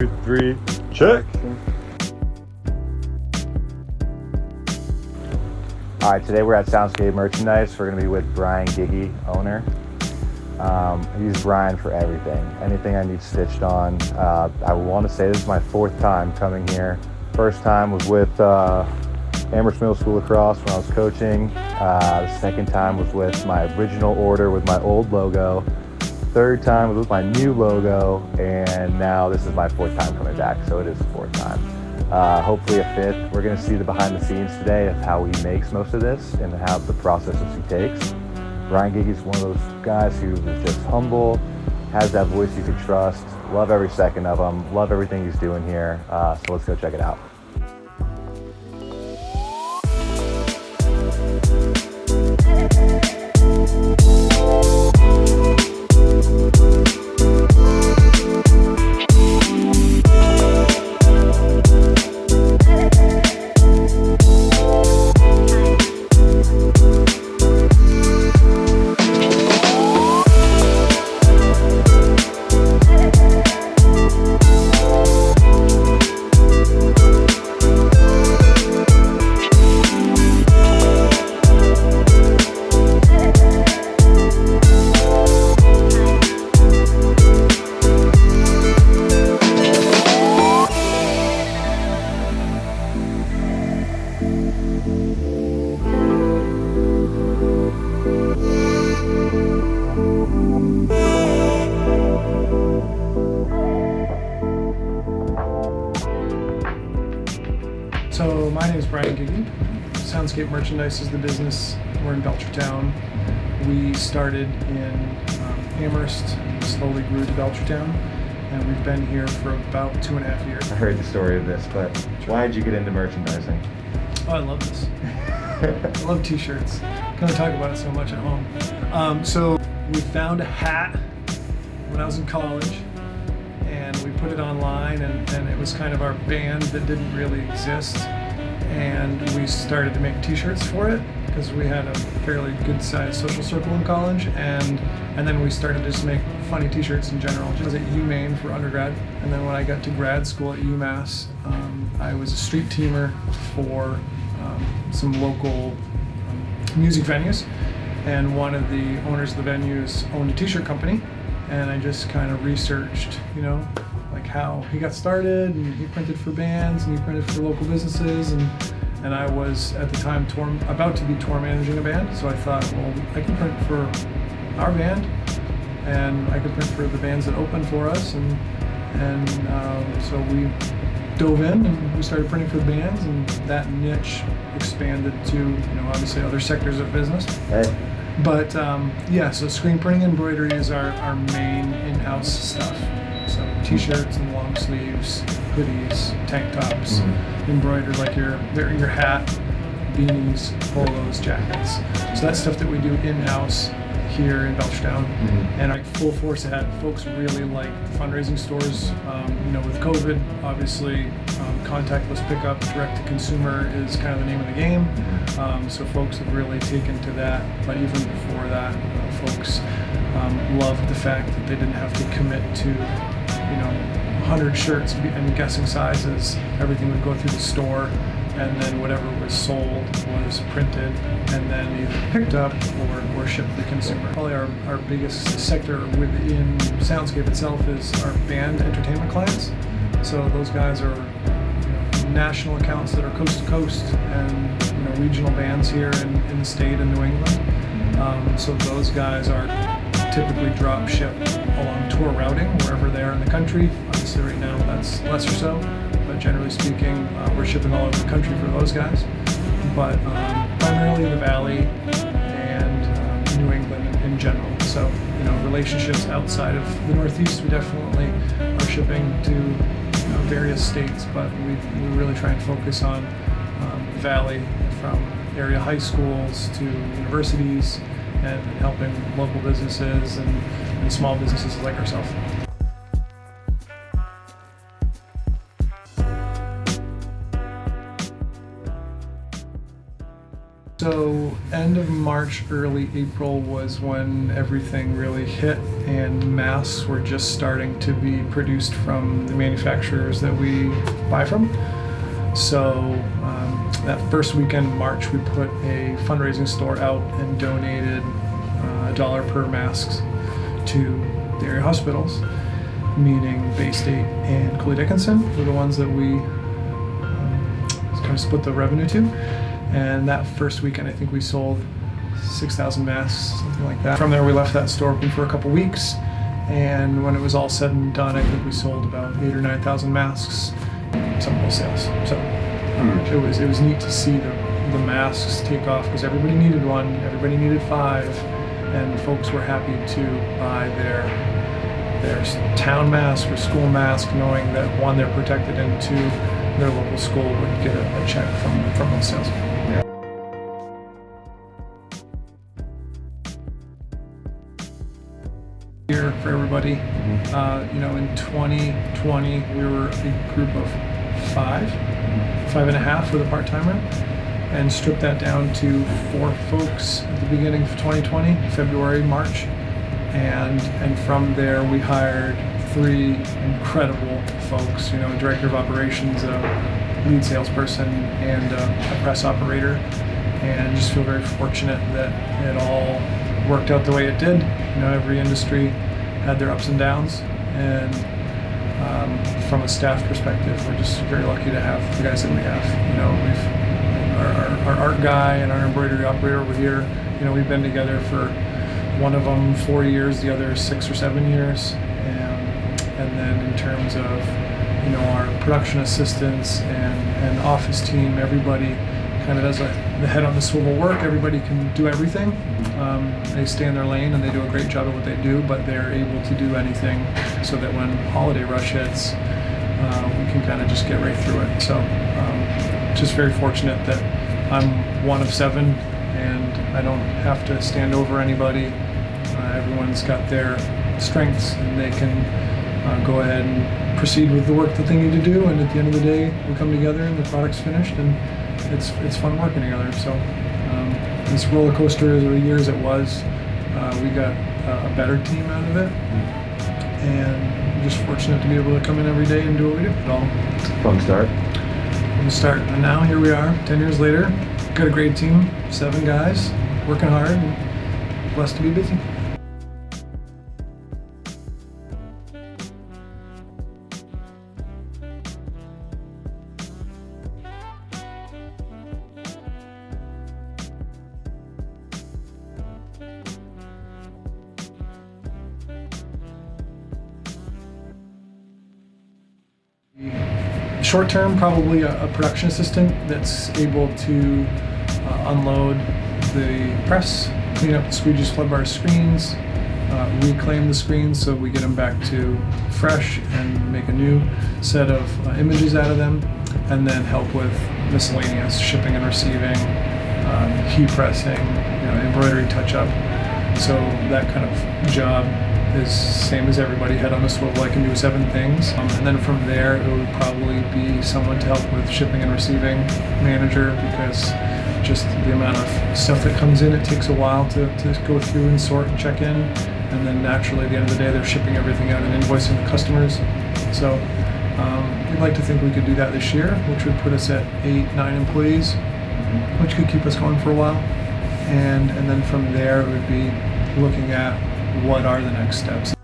2, 3, check. All right, today we're at Soundscape Merchandise. We're gonna be with Brian Giggey, owner. I use Brian for everything. Anything I need stitched on. I want to say this is my 4th time coming here. First time was with Amherst Middle School lacrosse when I was coaching. The second time was with my original order with my old logo. Third time was with my new logo, and now this is my 4th time coming back, so it is the 4th time. Hopefully a 5th. We're going to see the behind the scenes today of how he makes most of this and how the processes he takes. Brian Giggey is one of those guys who is just humble, has that voice you can trust. Love every second of him. Love everything he's doing here. So let's go check it out. So my name is Brian Giggey. Soundscape Merchandise is the business. We're in Belchertown. We started in Amherst, slowly grew to Belchertown, and we've been here for about 2.5 years. I heard the story of this, but why did you get into merchandising? Oh, I love this. I love t-shirts. Can only talk about it so much at home. So we found a hat when I was in college, and we put it online, and it was kind of our band that didn't really exist, and we started to make t-shirts for it because we had a fairly good sized social circle in college, and then we started to just make funny t-shirts in general. I was at UMaine for undergrad, and then when I got to grad school at UMass, I was a street teamer for some local music venues, and one of the owners of the venues owned a t-shirt company, and I just kind of researched, like how he got started, and he printed for bands, and he printed for local businesses, and I was at the time about to be tour managing a band, so I thought, well, I can print for our band, and I could print for the bands that opened for us, and so we dove in and we started printing for the bands, and that niche expanded to, obviously other sectors of business. Hey. But so screen printing and embroidery is our main in-house stuff. So t-shirts and long sleeves, hoodies, tank tops, embroidered like your hat, beanies, polos, jackets. So that's stuff that we do in-house here in Belchertown. And like full force ahead, folks really like the fundraising stores. With COVID, obviously contactless pickup, direct to consumer is kind of the name of the game. So folks have really taken to that. But even before that, folks loved the fact that they didn't have to commit to 100 shirts and guessing sizes. Everything would go through the store, and then whatever was sold was printed and then either picked up or shipped to the consumer. Probably our biggest sector within Soundscape itself is our band entertainment clients. So those guys are national accounts that are coast to coast, and regional bands here in the state and New England. So those guys are typically drop shipped along tour routing wherever they are in the country. Obviously right now that's lesser so, but generally speaking, we're shipping all over the country for those guys. But primarily the Valley and New England in general. So relationships outside of the Northeast, we definitely are shipping to various states, but we really try and focus on the Valley, from area high schools to universities, and helping local businesses and small businesses like ourselves. So So end of March, early April was when everything really hit, and masks were just starting to be produced from the manufacturers that we buy from. So that first weekend in March, we put a fundraising store out and donated $1 per masks to the area hospitals, meaning Bay State and Cooley Dickinson were the ones that we kind of split the revenue to. And that first weekend, I think we sold 6,000 masks, something like that. From there, we left that store open for a couple weeks, and when it was all said and done, I think we sold about 8,000 or 9,000 masks, some wholesales. So it was neat to see the masks take off, because everybody needed one, everybody needed 5, and folks were happy to buy their town mask or school mask, knowing that one, they're protected, and 2, their local school would get a check from those sales. Yeah. Here for everybody. In 2020, we were a group of 5 and a half with a part-timer, and stripped that down to 4 folks at the beginning of 2020, February, March. And from there, we hired 3 incredible folks, a director of operations, a lead salesperson, and a press operator, and just feel very fortunate that it all worked out the way it did. Every industry had their ups and downs, and from a staff perspective, we're just very lucky to have the guys that we have. Our art guy and our embroidery operator over here, we've been together for, one of them 4 years, the other 6 or 7 years. And then in terms of, our production assistants and office team, everybody kind of does the head on the swivel work. Everybody can do everything. They stay in their lane and they do a great job at what they do, but they're able to do anything, so that when holiday rush hits, we can kind of just get right through it. So just very fortunate that I'm one of 7 and I don't have to stand over anybody. Everyone's got their strengths, and they can go ahead and proceed with the work that they need to do, and at the end of the day, we come together and the product's finished, and it's fun working together. So this roller coaster as a year as it was, we got a better team out of it, and I'm just fortunate to be able to come in every day and do what we do. Fun start. And now here we are, 10 years later, got a great team, 7 guys, working hard, and blessed to be busy. Short term, probably a production assistant that's able to unload the press, clean up the squeegees, flood bar screens, reclaim the screens so we get them back to fresh, and make a new set of images out of them, and then help with miscellaneous shipping and receiving, heat pressing, embroidery touch-up. So that kind of job is same as everybody, head on a swivel. I can do 7 things, and then from there it would probably be someone to help with shipping and receiving, manager, because just the amount of stuff that comes in, it takes a while to go through and sort and check in, and then naturally at the end of the day they're shipping everything out and invoicing the customers. So we'd like to think we could do that this year, which would put us at 8-9 employees, which could keep us going for a while, and then from there it would be looking at what are the next steps.